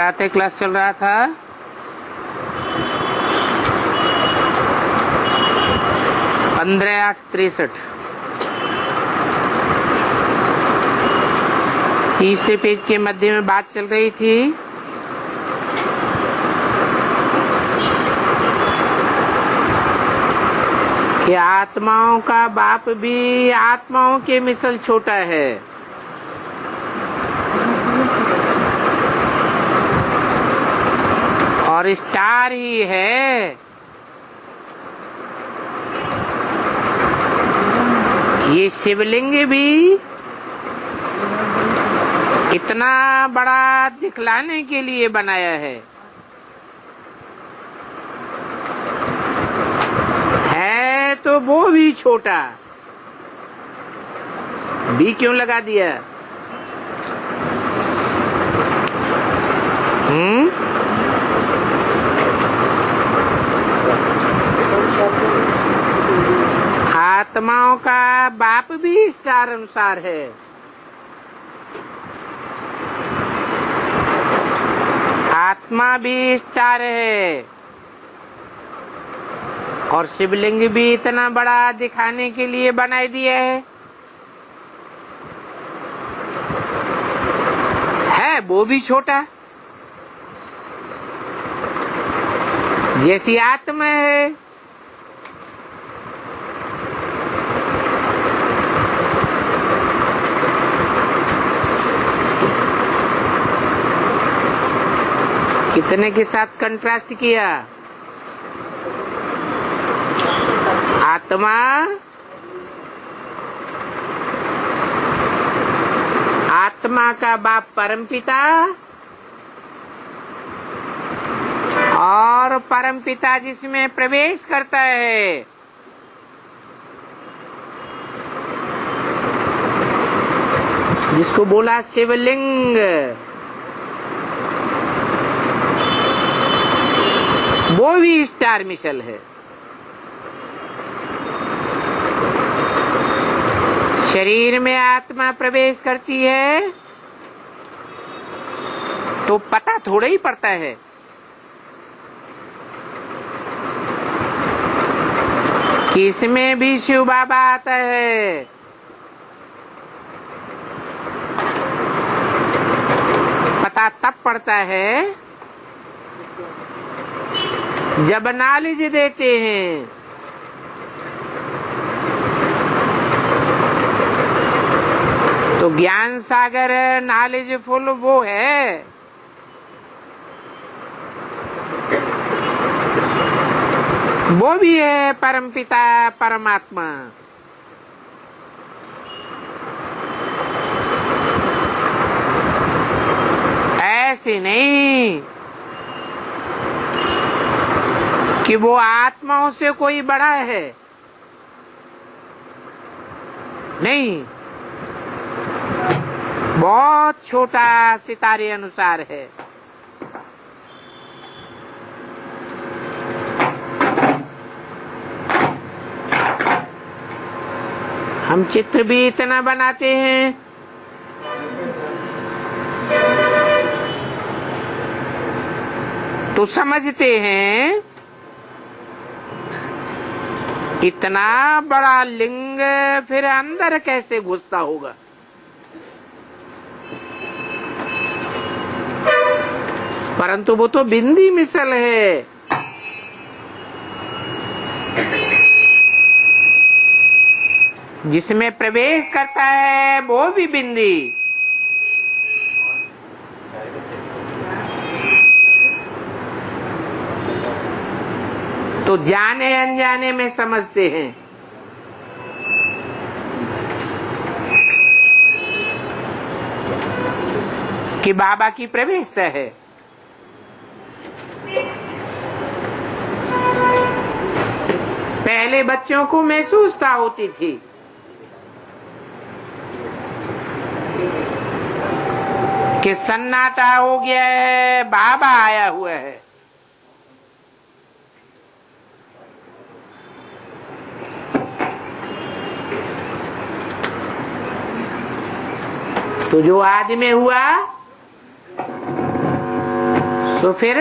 Karate class चल रहा था। पंद्रह 8 63 तीसरे पेज के मध्य में बात चल रही थी कि आत्माओं का बाप भी आत्माओं के मिसल छोटा है। और स्टार ही है। ये शिवलिंग भी इतना बड़ा दिखलाने के लिए बनाया है तो वो भी छोटा। भी क्यों लगा दिया? आत्माओं का बाप भी स्टार अनुसार है। आत्मा भी स्टार है और शिवलिंग भी इतना बड़ा दिखाने के लिए बनाई दिया है वो भी छोटा जैसी आत्मा है। कितने के साथ कंट्रास्ट किया? आत्मा आत्मा का बाप परमपिता और परमपिता जिसमें प्रवेश करता है जिसको बोला शिवलिंग, वो भी स्टार मिसल है। शरीर में आत्मा प्रवेश करती है तो पता थोड़ा ही पड़ता है कि इसमें भी शिव बाबा आता है। पता तब पड़ता है जब नॉलेज देते हैं। तो ज्ञान सागर नॉलेजफुल वो है वो भी है परमपिता परमात्मा। ऐसे नहीं कि वो आत्माओं से कोई बड़ा है, नहीं, बहुत छोटा सितारे अनुसार है। हम चित्र भी इतना बनाते हैं तो समझते हैं इतना बड़ा लिंग फिर अंदर कैसे घुसता होगा। परंतु वो तो बिंदी मिसल है। जिसमें प्रवेश करता है वो भी बिंदी। तो जाने अनजाने में समझते हैं कि बाबा की प्रवेशता है। पहले बच्चों को महसूसता होती थी कि सन्नाटा हो गया है, बाबा आया हुआ है। तो जो आज में हुआ तो फिर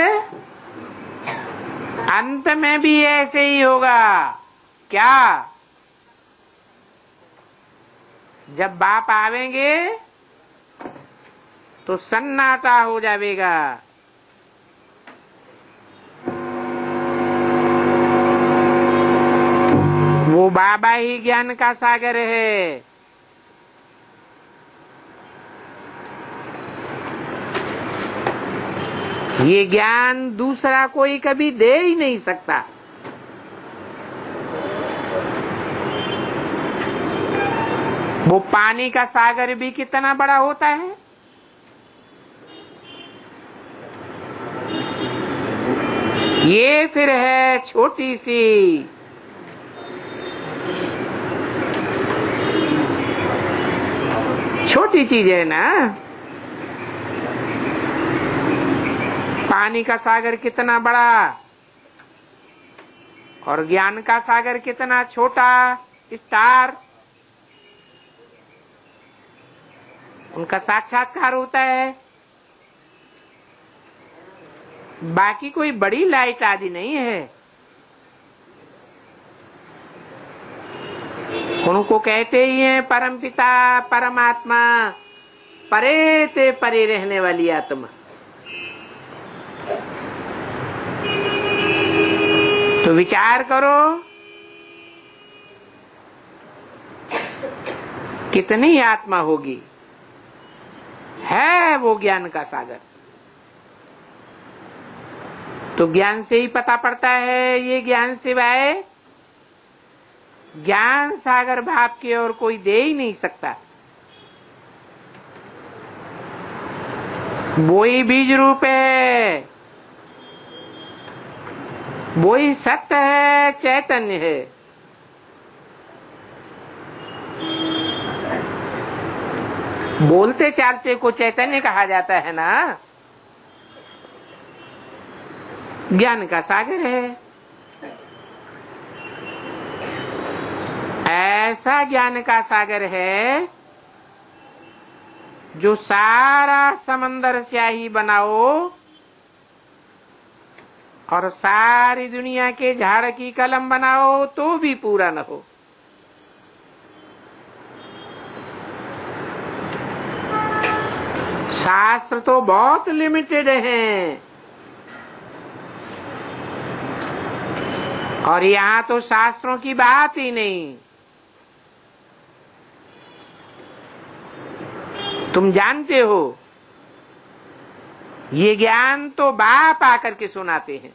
अंत में भी ऐसे ही होगा। क्या? जब बाप आवेंगे तो सन्नाटा हो जाएगा। वो बाबा ही ज्ञान का सागर है। ये ज्ञान दूसरा कोई कभी दे ही नहीं सकता। वो पानी का सागर भी कितना बड़ा होता है। ये फिर है छोटी सी छोटी चीज है ना। पानी का सागर कितना बड़ा और ज्ञान का सागर कितना छोटा। स्टार उनका साक्षात्कार होता है। बाकी कोई बड़ी लाइट आदि नहीं है। उनको कहते ही हैं परमपिता परमात्मा, परे ते परे रहने वाली आत्मा। तो विचार करो कितनी आत्मा होगी। है वो ज्ञान का सागर। तो ज्ञान से ही पता पड़ता है ये ज्ञान सिवाय ज्ञान सागर भाव की और कोई दे ही नहीं सकता। वो ही बीज रूप है, वो ही सत्य है, चैतन्य है। बोलते चालते को चैतन्य कहा जाता है ना। ज्ञान का सागर है। ऐसा ज्ञान का सागर है जो सारा समंदर स्याही बनाओ और सारी दुनिया के झाड़ की कलम बनाओ तो भी पूरा न हो। शास्त्र तो बहुत लिमिटेड हैं और यहाँ तो शास्त्रों की बात ही नहीं। तुम जानते हो ये ज्ञान तो बाप आकर के सुनाते हैं।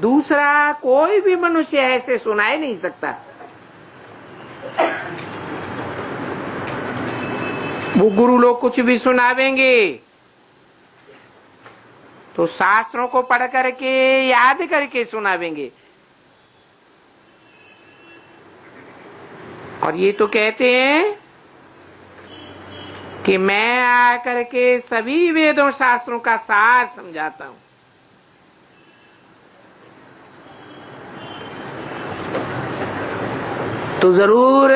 दूसरा कोई भी मनुष्य ऐसे सुनाए नहीं सकता। वो गुरु लोग कुछ भी सुनावेंगे तो शास्त्रों को पढ़ करके याद करके सुनावेंगे। और ये तो कहते हैं कि मैं आकर के सभी वेदों शास्त्रों का सार समझाता हूं। तो जरूर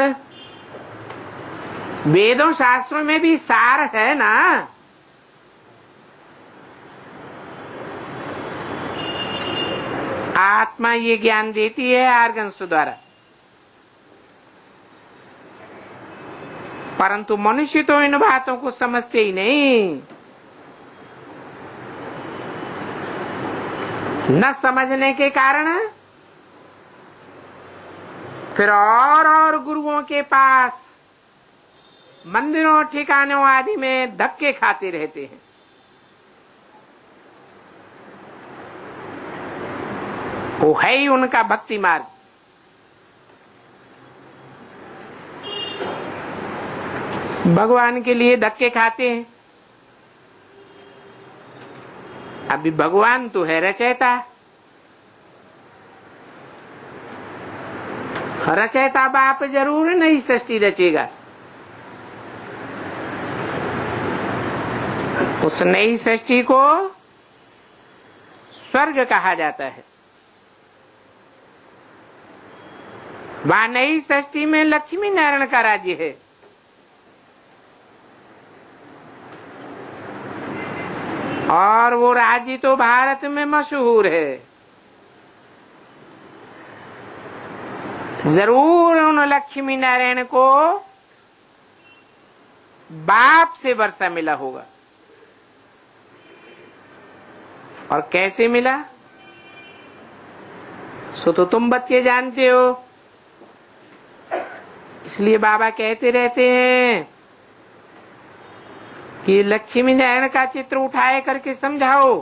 वेदों शास्त्रों में भी सार है ना। आत्मा ये ज्ञान देती है आर्गन्स द्वारा, परंतु मनुष्य तो इन बातों को समझते ही नहीं। न समझने के कारण फिर और गुरुओं के पास मंदिरों ठिकानों आदि में धक्के खाते रहते हैं। वो है ही उनका भक्ति मार्ग। भगवान के लिए धक्के खाते हैं। अभी भगवान तो है रचयिता। रचयिता बाप जरूर नई सृष्टि रचेगा। उस नई सृष्टि को स्वर्ग कहा जाता है। वहां नई सृष्टि में लक्ष्मी नारायण का राज्य है। और वो राज्य तो भारत में मशहूर है। जरूर उन लक्ष्मी नारायण को बाप से वर्षा मिला होगा। और कैसे मिला सो तो तुम बच्चे जानते हो। इसलिए बाबा कहते रहते हैं कि लक्ष्मी नारायण का चित्र उठाए करके समझाओ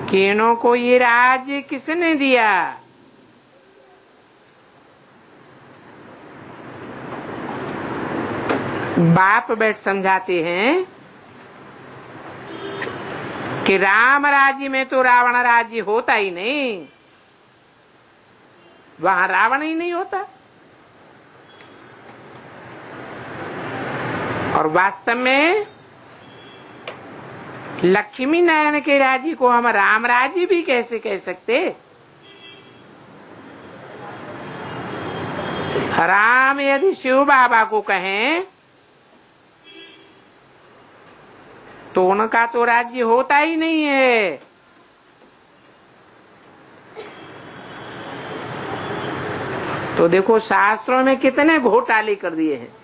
कि इन्हों को ये राज्य किसने दिया। बाप बैठ समझाते हैं कि राम राज्य में तो रावण राज्य होता ही नहीं, वहां रावण ही नहीं होता। और वास्तव में लक्ष्मी नारायण के राज्य को हम राम राज्य भी कैसे कह सकते। राम यदि शिव बाबा को कहें तो उनका तो राज्य होता ही नहीं है। तो देखो शास्त्रों में कितने घोटाले कर दिए हैं।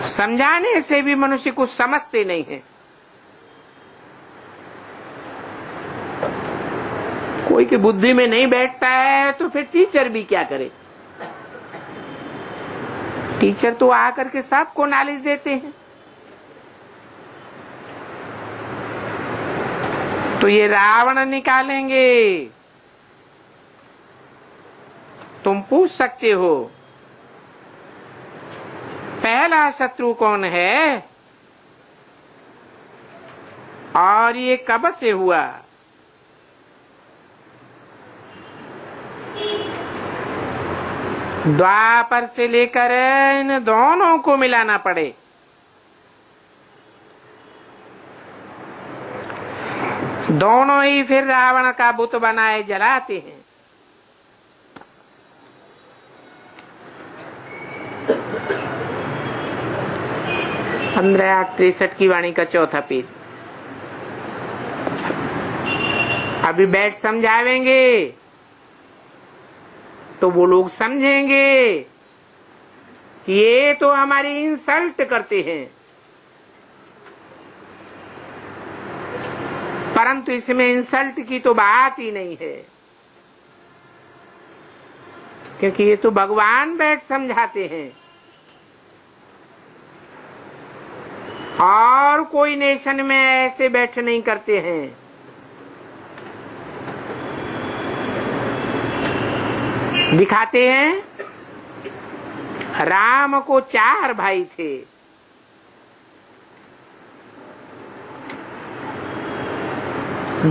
समझाने से भी मनुष्य कुछ समझते नहीं है। कोई की बुद्धि में नहीं बैठता है तो फिर टीचर भी क्या करे। टीचर तो आकर के सबको नॉलेज देते हैं। तो ये रावण निकालेंगे। तुम पूछ सकते हो पहला शत्रु कौन है और ये कब से हुआ। द्वापर से लेकर इन दोनों को मिलाना पड़े। दोनों ही फिर रावण का बुत बनाए जलाते हैं। पंद्रह 63 की वाणी का चौथा पेज। अभी बैठ समझावेंगे तो वो लोग समझेंगे कि ये तो हमारी इंसल्ट करते हैं, परंतु इसमें इंसल्ट की तो बात ही नहीं है, क्योंकि ये तो भगवान बैठ समझाते हैं। और कोई नेशन में ऐसे बैठ नहीं करते हैं। दिखाते हैं राम को 4 भाई थे।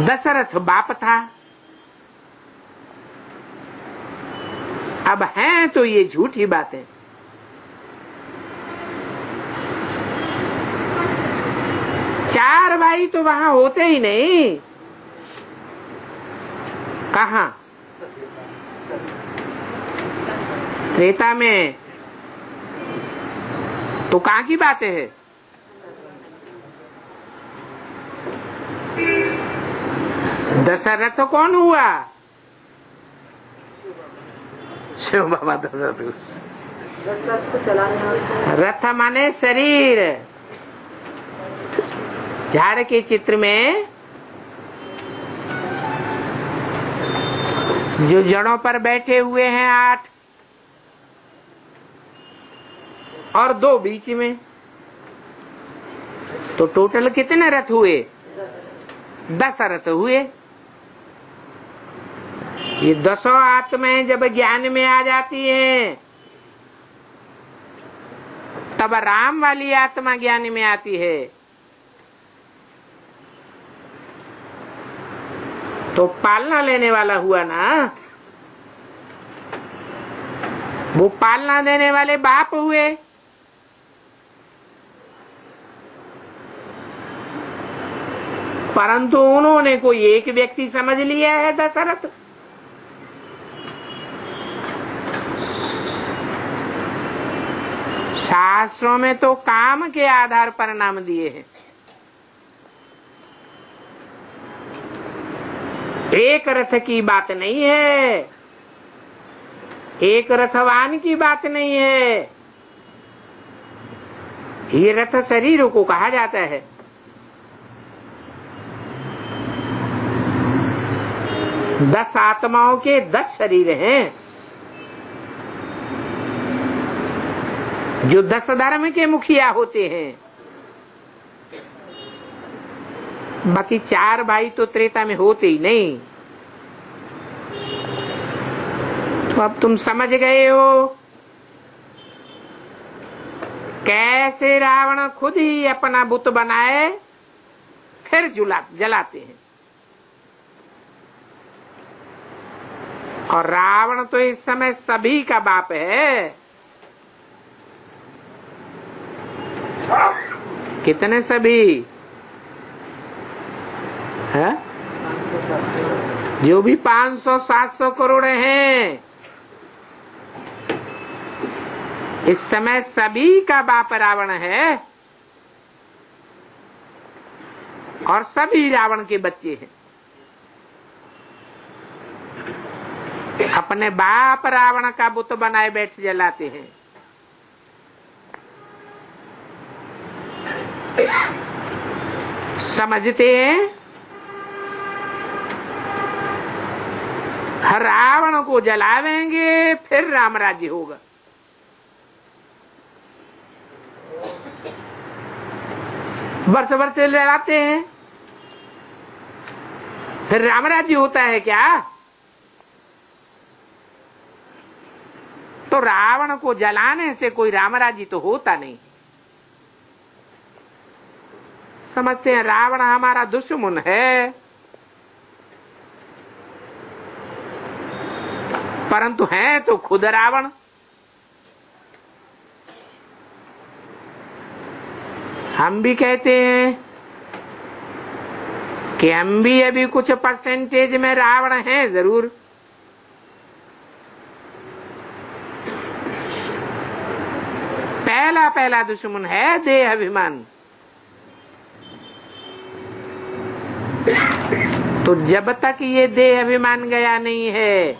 दशरथ बाप था। अब हैं तो ये झूठी बातें। चार भाई तो वहां होते ही नहीं। कहां? त्रेता में तो कहां की बातें है। दशरथ कौन हुआ? शिव बाबा दशरथ। रथ माने शरीर। झाड़ के चित्र में जो जड़ों पर बैठे हुए हैं 8 और 2 बीच में, तो टोटल कितने रथ हुए? 10 रथ हुए। ये 10 आत्माएं जब ज्ञान में आ जाती हैं तब राम वाली आत्मा ज्ञान में आती है। तो पालना लेने वाला हुआ ना, वो पालना देने वाले बाप हुए। परंतु उन्होंने कोई एक व्यक्ति समझ लिया है दशरथ। शास्त्रों में तो काम के आधार पर नाम दिए हैं। एक रथ की बात नहीं है, एक रथवान की बात नहीं है। ये रथ शरीर को कहा जाता है। दस आत्माओं के 10 शरीर हैं, जो 10 धर्म के मुखिया होते हैं। बाकी 4 भाई तो त्रेता में होते ही नहीं। तो अब तुम समझ गए हो कैसे रावण खुद ही अपना बुत बनाए फिर जलाते हैं। और रावण तो इस समय सभी का बाप है। कितने सभी है? जो भी 500-700 करोड़ हैं, इस समय सभी का बाप रावण है और सभी रावण के बच्चे हैं। अपने बाप रावण का बुत बनाए बैठ जलाते हैं। समझते हैं? रावण को जलावेंगे फिर राम राज्य होगा। वर्ष वर्ष जलाते हैं फिर राम राज्य होता है क्या? तो रावण को जलाने से कोई राम राज्य तो होता नहीं। समझते हैं रावण हमारा दुश्मन है, परंतु है तो खुद रावण। हम भी कहते हैं कि हम भी अभी कुछ परसेंटेज में रावण हैं जरूर। पहला दुश्मन है देह अभिमान। तो जब तक ये देह अभिमान गया नहीं है,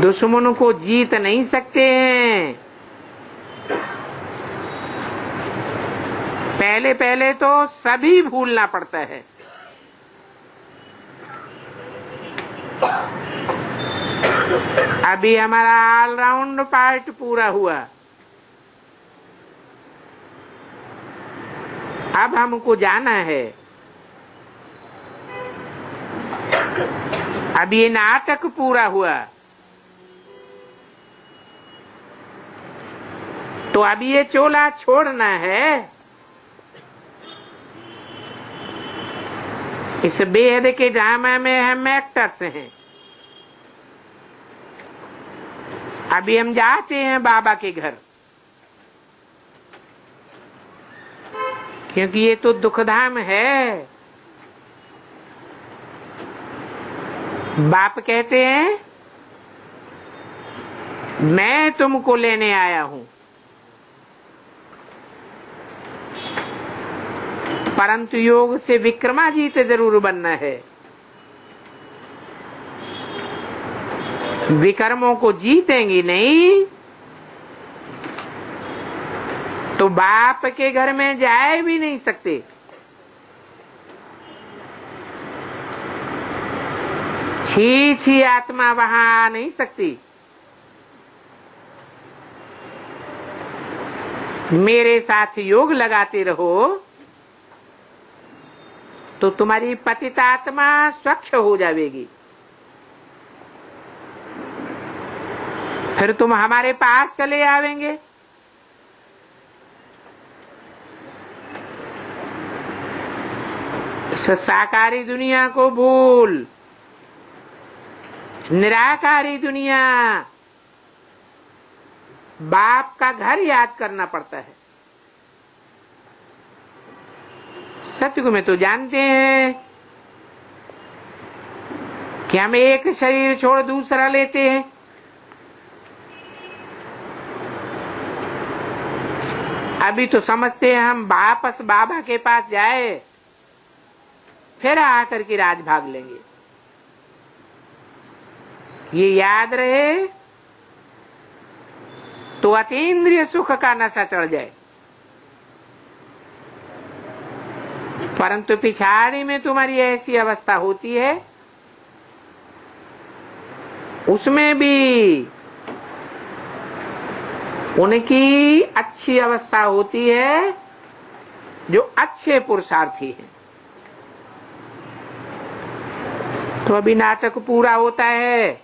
दुश्मन को जीत नहीं सकते हैं। पहले तो सभी भूलना पड़ता है। अभी हमारा ऑलराउंड पार्ट पूरा हुआ। अब हमको जाना है। अब ये नाटक पूरा हुआ तो अब ये चोला छोड़ना है। इस बेहद के ड्रामा में हम एक्टर्स हैं। अभी हम जाते हैं बाबा के घर, क्योंकि ये तो दुखधाम है। बाप कहते हैं मैं तुमको लेने आया हूं, परंतु योग से विक्रमादित्य जरूर बनना है। विकर्मों को जीतेंगी नहीं तो बाप के घर में जाए भी नहीं सकते। छी आत्मा वहां आ नहीं सकती। मेरे साथ योग लगाते रहो तो तुम्हारी पतित आत्मा स्वच्छ हो जाएगी। फिर तुम हमारे पास चले आवेंगे। साकारी दुनिया को भूल, निराकारी दुनिया, बाप का घर याद करना पड़ता है। सत्युग में तो जानते हैं कि हम एक शरीर छोड़ दूसरा लेते हैं। अभी तो समझते हैं हम वापस बाबा के पास जाए, फिर आकर के राज भाग लेंगे। ये याद रहे तो अतीन्द्रिय सुख का नशा चढ़ जाए, परंतु पिछाड़ी में तुम्हारी ऐसी अवस्था होती है, उसमें भी उनकी अच्छी अवस्था होती है जो अच्छे पुरुषार्थी हैं। तो अभी नाटक पूरा होता है,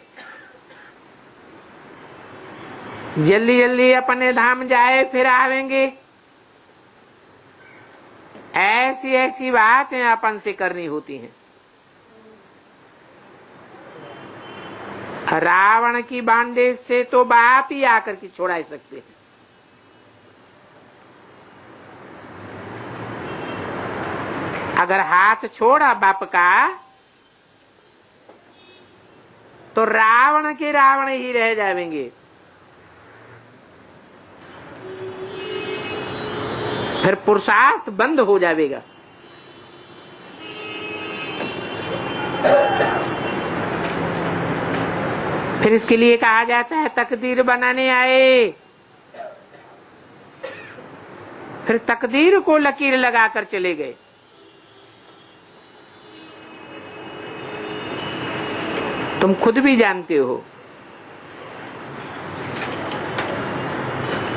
जल्दी जल्दी अपने धाम जाए फिर आवेंगे, ऐसी ऐसी बातें अपन से करनी होती हैं। रावण की बांडेज से तो बाप ही आकर के छोड़ा सकते हैं। अगर हाथ छोड़ा बाप का तो रावण के रावण ही रह जाएंगे। फिर पुरुषार्थ बंद हो जाएगा। फिर इसके लिए कहा जाता है तकदीर बनाने आए, फिर तकदीर को लकीर लगाकर चले गए। तुम खुद भी जानते हो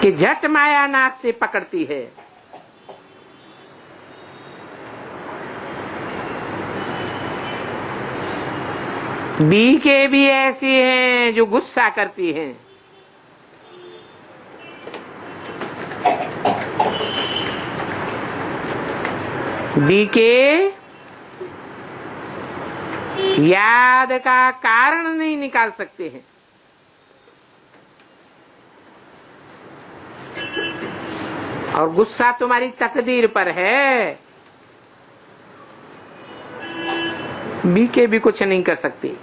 कि झट माया नाक से पकड़ती है। बीके भी ऐसी हैं जो गुस्सा करती हैं। बीके याद का कारण नहीं निकाल सकते हैं। और गुस्सा तुम्हारी तकदीर पर है, बीके भी कुछ नहीं कर सकती।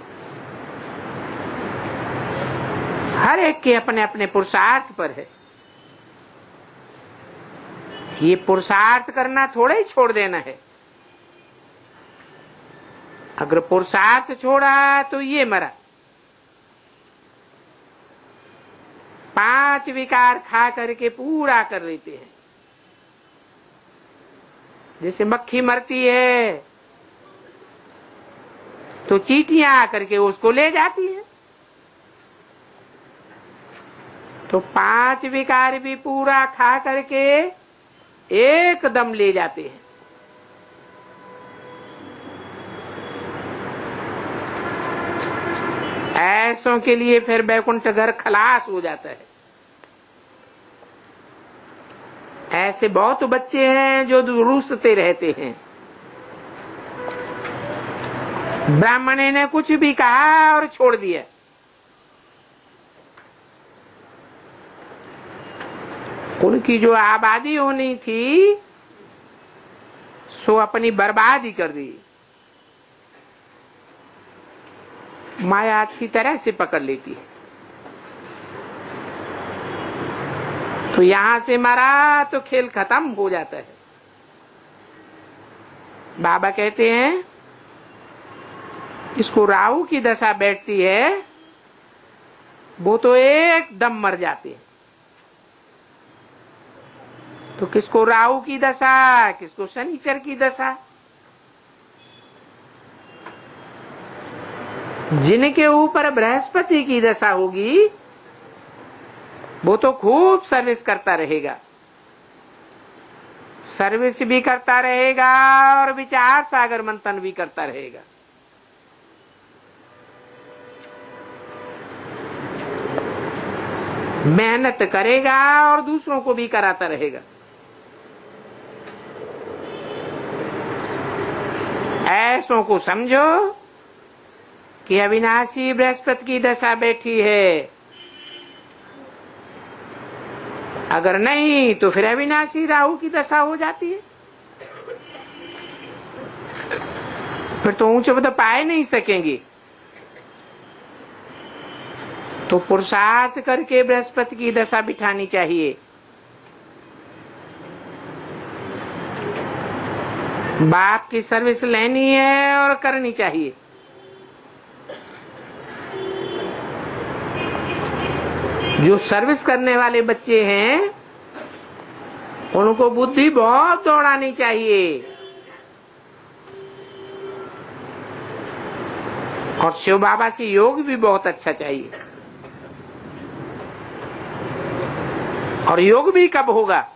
हर एक के अपने अपने पुरुषार्थ पर है। ये पुरुषार्थ करना थोड़ा ही छोड़ देना है। अगर पुरुषार्थ छोड़ा तो ये मरा। 5 विकार खा करके पूरा कर लेते हैं। जैसे मक्खी मरती है तो चींटियां आकर के उसको ले जाती हैं। तो 5 विकार भी पूरा खा करके एकदम ले जाते हैं। ऐसों के लिए फिर वैकुंठ घर खलास हो जाता है। ऐसे बहुत बच्चे हैं जो रूसते रहते हैं। ब्राह्मण ने कुछ भी कहा और छोड़ दिया। उनकी जो आबादी होनी थी सो अपनी बर्बादी कर दी। माया अच्छी तरह से पकड़ लेती है। तो यहां से मरा तो खेल खत्म हो जाता है। बाबा कहते हैं इसको राहु की दशा बैठती है वो तो एकदम मर जाते हैं। तो किसको राहु की दशा, किसको शनिचर की दशा। जिनके ऊपर बृहस्पति की दशा होगी वो तो खूब सर्विस करता रहेगा। सर्विस भी करता रहेगा और विचार सागर मंथन भी करता रहेगा। मेहनत करेगा और दूसरों को भी कराता रहेगा। ऐसों को समझो कि अविनाशी बृहस्पति की दशा बैठी है। अगर नहीं तो फिर अविनाशी राहु की दशा हो जाती है। फिर तो ऊंचे पद पाए नहीं सकेंगे। तो पुरुषार्थ करके बृहस्पति की दशा बिठानी चाहिए। बाप की सर्विस लेनी है और करनी चाहिए। जो सर्विस करने वाले बच्चे हैं उनको बुद्धि बहुत दौड़ानी चाहिए और शिव बाबा से योग भी बहुत अच्छा चाहिए। और योग भी कब होगा?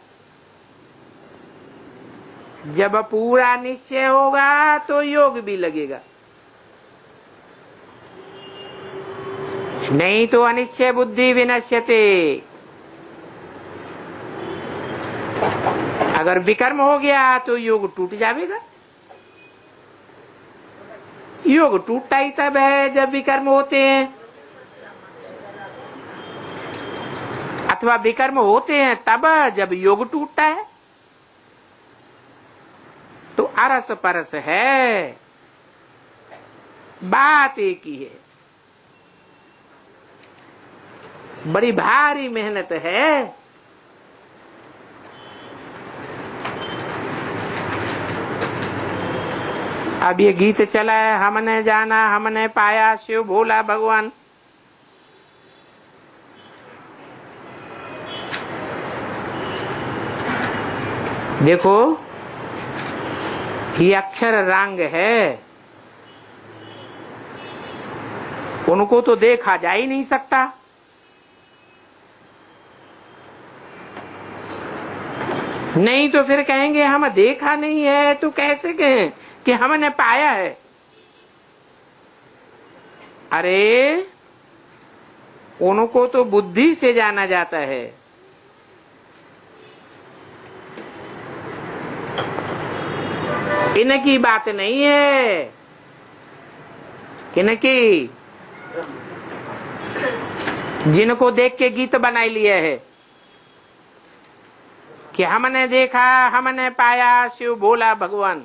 जब पूरा निश्चय होगा तो योग भी लगेगा, नहीं तो अनिश्चय बुद्धि विनश्यते। अगर विकर्म हो गया तो योग टूट जाएगा। योग टूटता ही तब है जब विकर्म होते हैं, अथवा विकर्म होते हैं तब जब योग टूटता है। तो अरस परस है, बात एक ही है। बड़ी भारी मेहनत है। अब ये गीत चला है, हमने जाना हमने पाया शिव भोला भगवान। देखो ये अक्षर रंग है, उनको तो देखा जा ही नहीं सकता। नहीं तो फिर कहेंगे हम देखा नहीं है, तो कैसे कहें कि हमने पाया है? अरे उनको तो बुद्धि से जाना जाता है। इनकी बात नहीं है, किनकी? जिनको देख के गीत बनाई लिए है कि हमने देखा हमने पाया शिव भोला भगवान।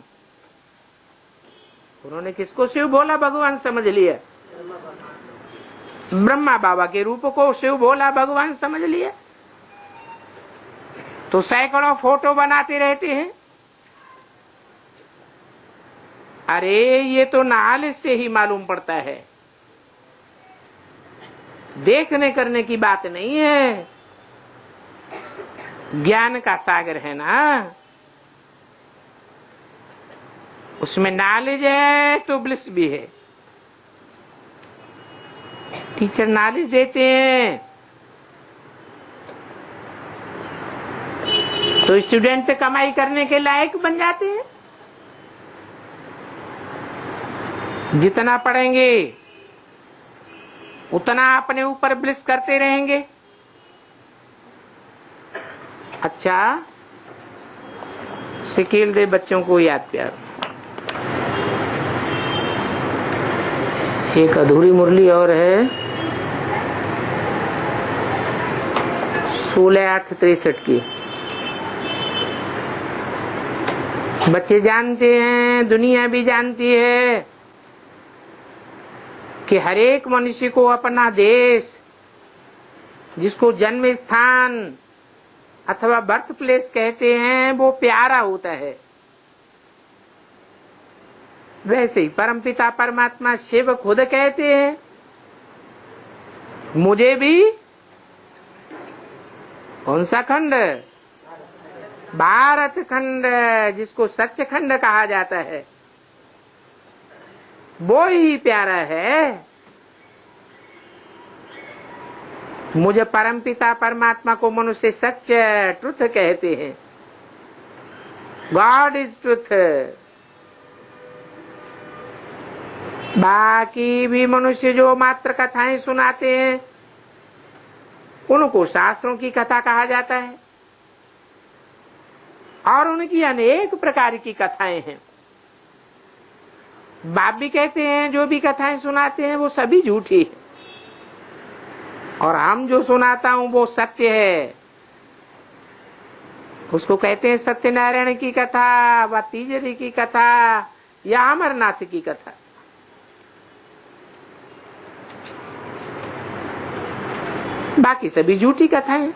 उन्होंने किसको शिव भोला भगवान समझ लिया? ब्रह्मा बाबा के रूप को शिव भोला भगवान समझ लिया। तो सैकड़ों फोटो बनाते रहते हैं। अरे ये तो नाल से ही मालूम पड़ता है, देखने करने की बात नहीं है। ज्ञान का सागर है ना, उसमें नॉलेज है तो ब्लिस भी है। टीचर नॉलेज देते हैं तो स्टूडेंट कमाई करने के लायक बन जाते हैं। जितना पढ़ेंगे उतना अपने ऊपर ब्लिस करते रहेंगे। अच्छा, सिकेल दे बच्चों को याद प्यार। एक अधूरी मुरली और है, 16/8/63 की। बच्चे जानते हैं, दुनिया भी जानती है कि हर एक मनुष्य को अपना देश, जिसको जन्म स्थान अथवा बर्थ प्लेस कहते हैं, वो प्यारा होता है। वैसे ही परमपिता परमात्मा शिव खुद कहते हैं, मुझे भी कौन सा खंड? भारत खंड, जिसको सच खंड कहा जाता है, वो ही प्यारा है। मुझे परमपिता परमात्मा को मनुष्य सच ट्रुथ कहते हैं। God is truth. बाकी भी मनुष्य जो मात्र कथाएं सुनाते हैं, उनको शास्त्रों की कथा कहा जाता है। और उनकी अनेक प्रकार की कथाएं हैं। बाप भी कहते हैं जो भी कथाएं सुनाते हैं वो सभी झूठी है, और हम जो सुनाता हूं वो सत्य है। उसको कहते हैं सत्यनारायण की कथा, व तीजरी की कथा, या अमरनाथ की कथा। बाकी सभी झूठी कथाएं,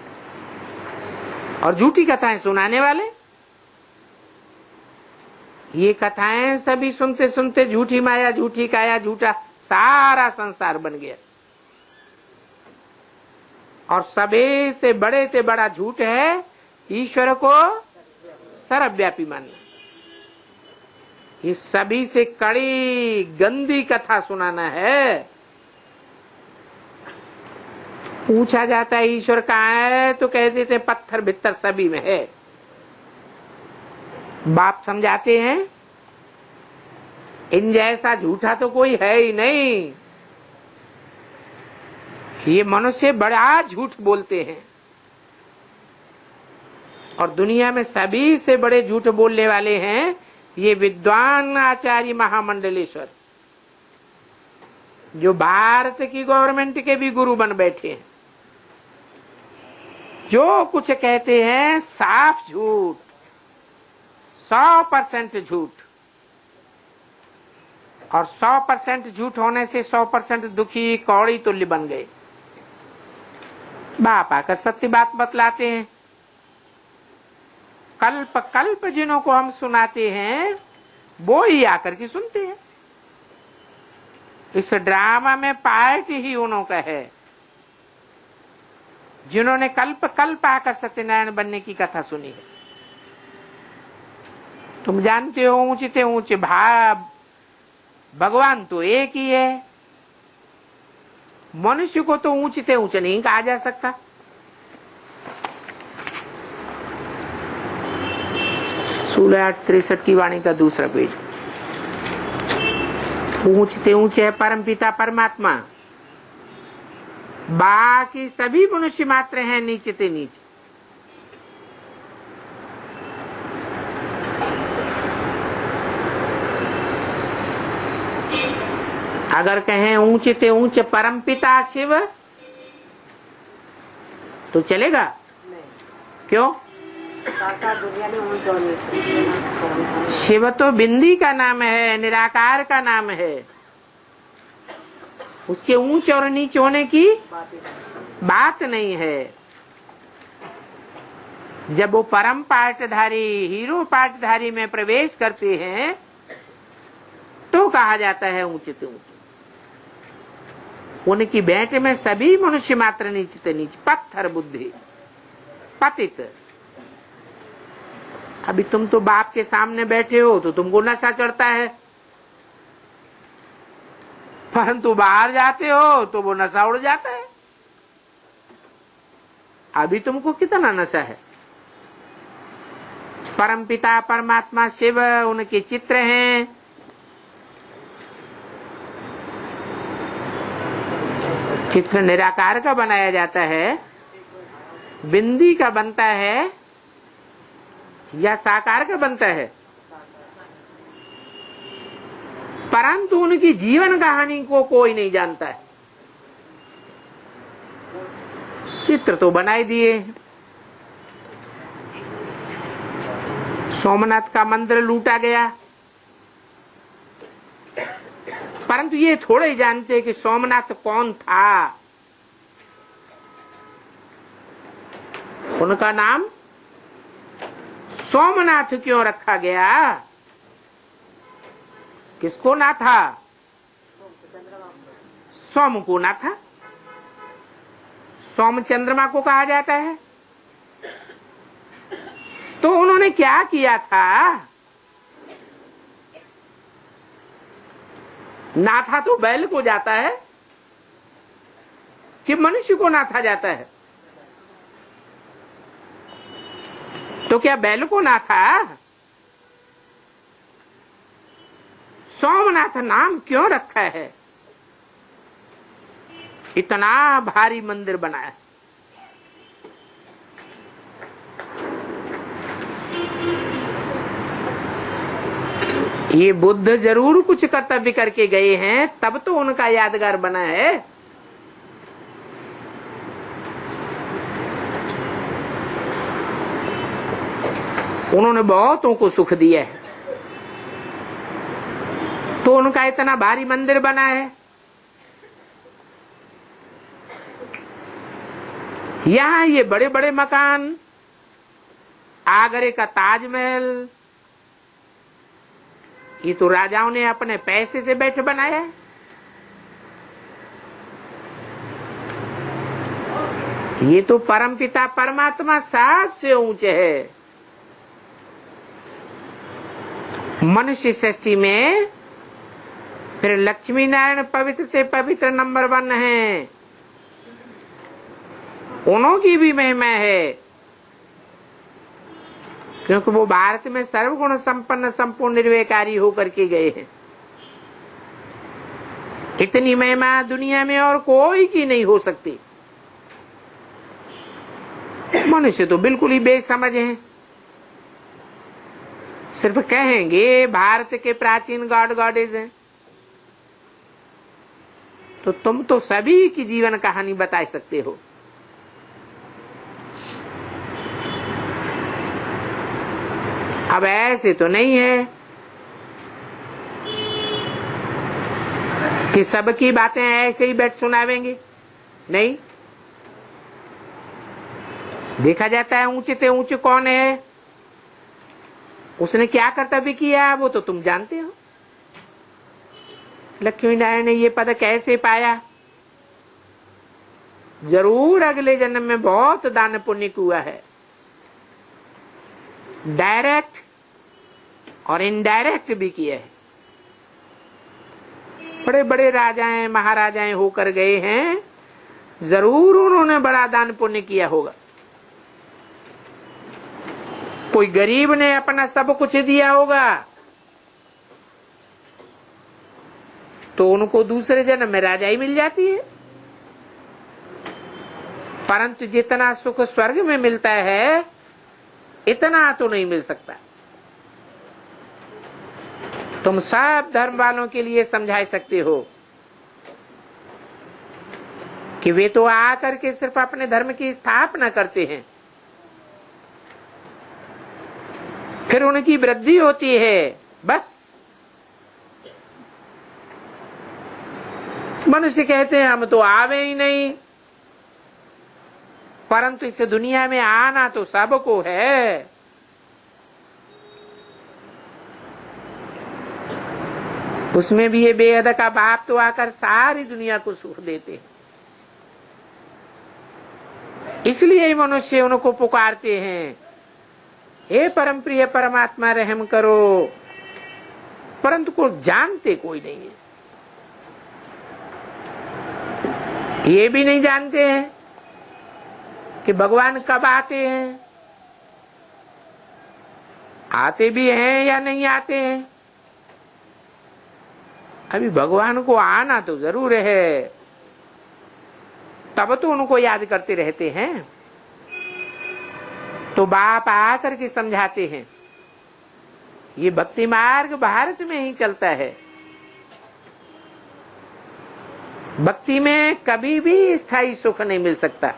और झूठी कथाएं सुनाने वाले ये कथाएं सभी सुनते सुनते झूठी माया, झूठी काया, झूठा सारा संसार बन गया। और सभी से बड़ा झूठ है ईश्वर को सर्वव्यापी मानना। ये सभी से कड़ी गंदी कथा सुनाना है। पूछा जाता है ईश्वर कहाँ है, तो कह देते पत्थर भीतर सभी में है। बाप समझाते हैं इन जैसा झूठा तो कोई है ही नहीं। ये मनुष्य बड़ा झूठ बोलते हैं और दुनिया में सभी से बड़े झूठ बोलने वाले हैं ये विद्वान आचार्य महामंडलेश्वर, जो भारत की गवर्नमेंट के भी गुरु बन बैठे हैं। जो कुछ कहते हैं साफ झूठ, 100% झूठ। और 100% झूठ होने से 100% दुखी कौड़ी तुल्य बन गए। बाप आकर सत्य बात बतलाते हैं। कल्प कल्प जिन्हों को हम सुनाते हैं वो ही आकर के सुनते हैं। इस ड्रामा में पार्ट ही उन्हों का है जिन्होंने कल्प कल्प आकर सत्यनारायण बनने की कथा सुनी है। तुम जानते हो ऊंचे ऊंचे भगवान तो एक ही है। मनुष्य को तो ऊंचे ऊंचे नहीं कहा जा सकता। 1663 की वाणी का दूसरा पेज। ऊंचे ऊंचे है परम पिता परमात्मा, बाकी सभी मनुष्य मात्र हैं नीचे ते नीचे। अगर कहें ऊंचे ते ऊंचे परम पिता शिव तो चलेगा? नहीं। क्यों? दुनिया में शिव तो बिंदी का नाम है, निराकार का नाम है। उसके ऊंच और नीच होने की बात नहीं है। जब वो परम पाटधारी हीरो पाटधारी में प्रवेश करते हैं तो कहा जाता है ऊंचे ते ऊंचे। उनकी भेंट में सभी मनुष्य मात्र नीचे से नीचे, पत्थर बुद्धि, पतित। अभी तुम तो बाप के सामने बैठे हो तो तुमको नशा चढ़ता है, परंतु बाहर जाते हो तो वो नशा उड़ जाता है। अभी तुमको कितना नशा है। परम पिता परमात्मा शिव उनके चित्र हैं। चित्र निराकार का बनाया जाता है, बिंदी का बनता है या साकार का बनता है, परंतु उनकी जीवन कहानी को कोई नहीं जानता है। चित्र तो बनाए दिए। सोमनाथ का मंदिर लूटा गया, परंतु ये थोड़े ही जानते कि सोमनाथ कौन था। उनका नाम सोमनाथ क्यों रखा गया? किसको ना था? सोम को ना था। सोम चंद्रमा को कहा जाता है। तो उन्होंने क्या किया था? नाथा तो बैल को जाता है कि मनुष्य को नाथा जाता है? तो क्या बैल को नाथा? सोमनाथ नाम क्यों रखा है? इतना भारी मंदिर बनाया। ये बुद्ध जरूर कुछ कर्तव्य करके गए हैं, तब तो उनका यादगार बना है। उन्होंने बहुतों को सुख दिया है, तो उनका इतना भारी मंदिर बना है। यहाँ ये बड़े बड़े मकान, आगरे का ताजमहल, ये तो राजाओं ने अपने पैसे से बैठ बनाया है। ये तो परमपिता परमात्मा सबसे ऊंचे है। मनुष्य सृष्टि में फिर लक्ष्मी नारायण पवित्र से पवित्र नंबर 1 है। उन्हों की भी महिमा है, क्योंकि वो भारत में सर्वगुण संपन्न संपूर्ण निर्विकारी होकर के गए हैं। इतनी महिमा दुनिया में और कोई की नहीं हो सकती। मनुष्य तो बिल्कुल ही बेसमझ हैं। सिर्फ कहेंगे भारत के प्राचीन गॉड गॉडेज हैं, तो तुम तो सभी की जीवन कहानी बता सकते हो। अब ऐसे तो नहीं है कि सबकी बातें ऐसे ही बैठ सुनावेंगे, नहीं। देखा जाता है ऊंचे से ऊंचे कौन है, उसने क्या कर्तव्य किया वो तो तुम जानते हो। लक्ष्मी नारायण ने ये पद कैसे पाया? जरूर अगले जन्म में बहुत दान पुण्य हुआ है। डायरेक्ट और इनडायरेक्ट भी किया है। बड़े बड़े राजाएं महाराजाएं होकर गए हैं, जरूर उन्होंने बड़ा दान पुण्य किया होगा। कोई गरीब ने अपना सब कुछ दिया होगा, तो उनको दूसरे जन्म में राजाई मिल जाती है। परंतु जितना सुख स्वर्ग में मिलता है, इतना तो नहीं मिल सकता। तुम सब धर्म वालों के लिए समझा सकते हो कि वे तो आकर के सिर्फ अपने धर्म की स्थापना करते हैं, फिर उनकी वृद्धि होती है, बस। मनुष्य कहते हैं हम तो आवे ही नहीं, परंतु इस दुनिया में आना तो सबको है। उसमें भी ये बेहद का बाप तो आकर सारी दुनिया को सुख देते हैं। इसलिए मनुष्य उनको पुकारते हैं, हे परम प्रिय परमात्मा रहम करो, परंतु को जानते कोई नहीं है। ये भी नहीं जानते हैं कि भगवान कब आते हैं, आते भी हैं या नहीं आते हैं। अभी भगवान को आना तो जरूर है, तब तो उनको याद करते रहते हैं। तो बाप आकर के समझाते हैं, ये भक्ति मार्ग भारत में ही चलता है। भक्ति में कभी भी स्थायी सुख नहीं मिल सकता।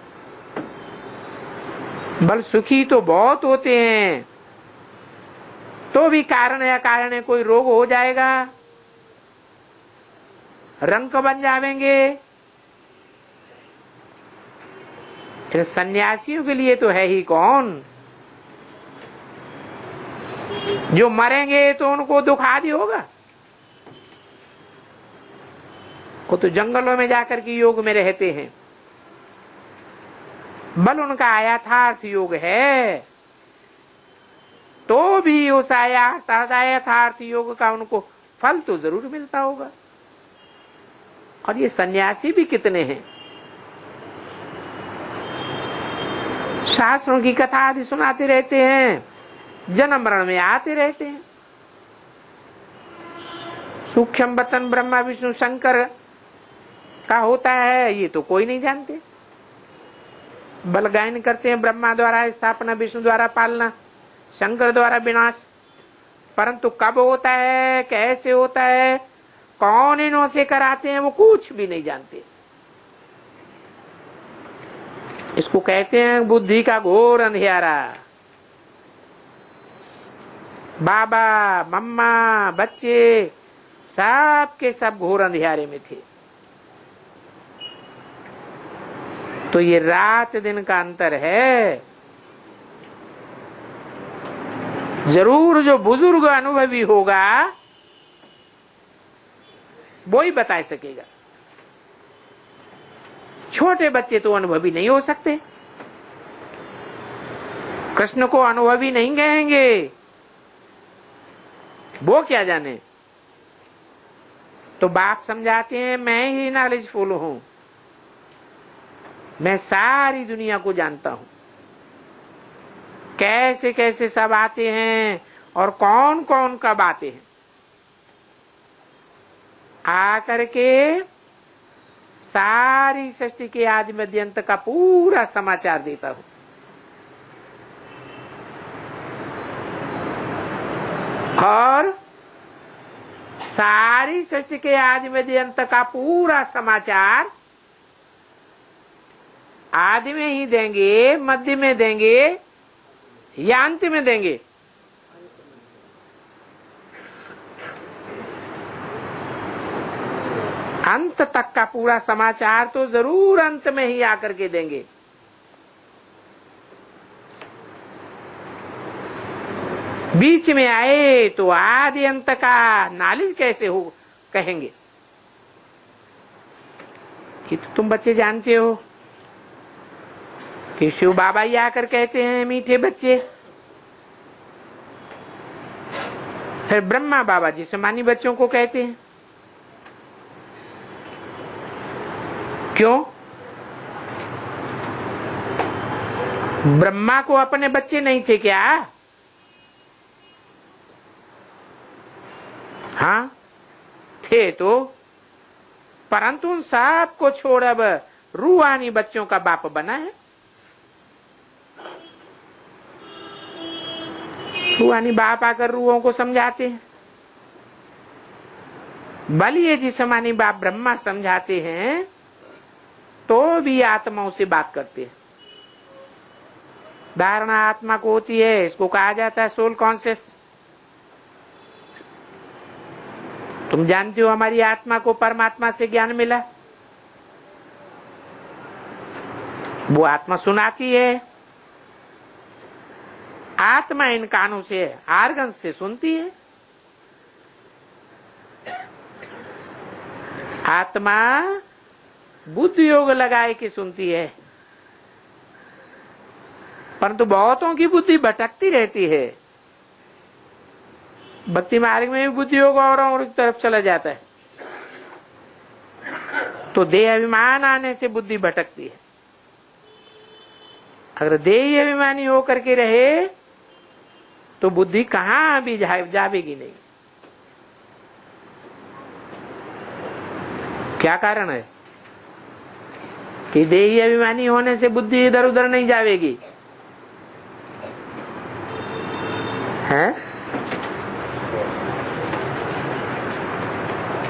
बल सुखी तो बहुत होते हैं, तो भी कारण या कारण कोई रोग हो जाएगा, रंक बन जाएंगे। इन सन्यासियों के लिए तो है ही कौन। जो मरेंगे तो उनको दुख आदि होगा। वो तो जंगलों में जाकर के योग में रहते हैं। बल उनका यथार्थ योग है, तो भी उस यथार्थ योग का उनको फल तो जरूर मिलता होगा। और ये सन्यासी भी कितने हैं, शास्त्रों की कथा आदि सुनाते रहते हैं, जन्म मरण में आते रहते हैं। सूक्ष्म वतन ब्रह्मा विष्णु शंकर का होता है, ये तो कोई नहीं जानते। बल गायन करते हैं, ब्रह्मा द्वारा स्थापना, विष्णु द्वारा पालना, शंकर द्वारा विनाश। परंतु कब होता है, कैसे होता है, कौन इन्हों से कराते हैं, वो कुछ भी नहीं जानते। इसको कहते हैं बुद्धि का घोर अंधियारा। बाबा मम्मा बच्चे सब के सब घोर अंधियारे में थे। तो ये रात दिन का अंतर है। जरूर जो बुजुर्ग अनुभवी होगा वो ही बता सकेगा। छोटे बच्चे तो अनुभवी नहीं हो सकते, कृष्ण को अनुभवी नहीं कहेंगे, वो क्या जाने। तो बाप समझाते हैं मैं ही नॉलेजफुल हूं, मैं सारी दुनिया को जानता हूं, कैसे कैसे सब आते हैं और कौन कौन कब आते हैं, आकर के सारी सृष्टि के आदि मध्य अंत का पूरा समाचार देता हूं। और सारी सृष्टि के आदि मध्य अंत का पूरा समाचार आदि में ही देंगे, मध्य में देंगे या अंत में देंगे। अंत तक का पूरा समाचार तो जरूर अंत में ही आकर के देंगे। बीच में आए तो आदि अंत का नॉलेज कैसे हो कहेंगे। ये तो तुम बच्चे जानते हो कि शिव बाबा ही आकर कहते हैं मीठे बच्चे, फिर ब्रह्मा बाबा जिस्मानी बच्चों को कहते हैं। क्यों? ब्रह्मा को अपने बच्चे नहीं थे क्या? हाँ थे तो, परंतु उन सब को छोड़ अब रूहानी बच्चों का बाप बना है। रूहानी बाप आकर रूहों को समझाते हैं। बलिए जिस्मानी बाप ब्रह्मा समझाते हैं तो भी आत्माओं से बात करते हैं। धारणा आत्मा को होती है, इसको कहा जाता है सोल कॉन्शियस। तुम जानते हो हमारी आत्मा को परमात्मा से ज्ञान मिला, वो आत्मा सुनाती है। आत्मा इन कानों से, आर्गन से सुनती है। आत्मा बुद्धि योग लगाए के सुनती है, परंतु बहुतों की बुद्धि भटकती रहती है। भक्ति मार्ग में भी बुद्धि योग और की तरफ चला जाता है, तो देह अभिमान आने से बुद्धि भटकती है। अगर देह अभिमानी होकर के रहे तो बुद्धि कहां भी जावेगी नहीं। क्या कारण है कि देही अभिमानी होने से बुद्धि इधर उधर नहीं जावेगी? है?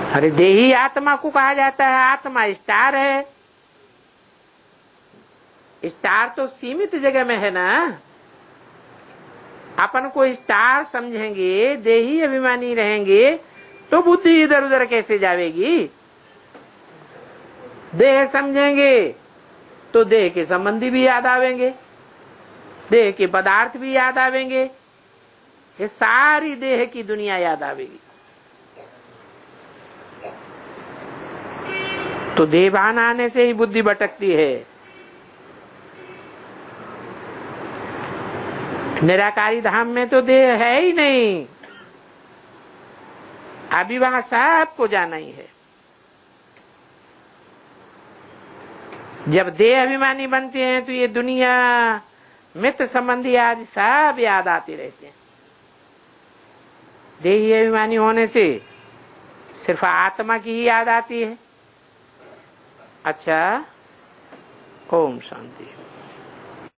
अरे देही आत्मा को कहा जाता है, आत्मा स्टार है। स्टार तो सीमित जगह में है ना। अपन को स्टार समझेंगे, देही अभिमानी रहेंगे तो बुद्धि इधर उधर कैसे जावेगी? देह समझेंगे तो देह के संबंधी भी याद आवेंगे, देह के पदार्थ भी याद आवेंगे, ये सारी देह की दुनिया याद आवेगी। तो देहभान आने से ही बुद्धि भटकती है। निराकारी धाम में तो देह है ही नहीं, अभी वहां सबको जाना ही है। जब देह अभिमानी बनते हैं तो ये दुनिया, मित्र संबंधी आदि सब याद आते रहते हैं। देही अभिमानी होने से सिर्फ आत्मा की ही याद आती है। अच्छा, ओम शांति।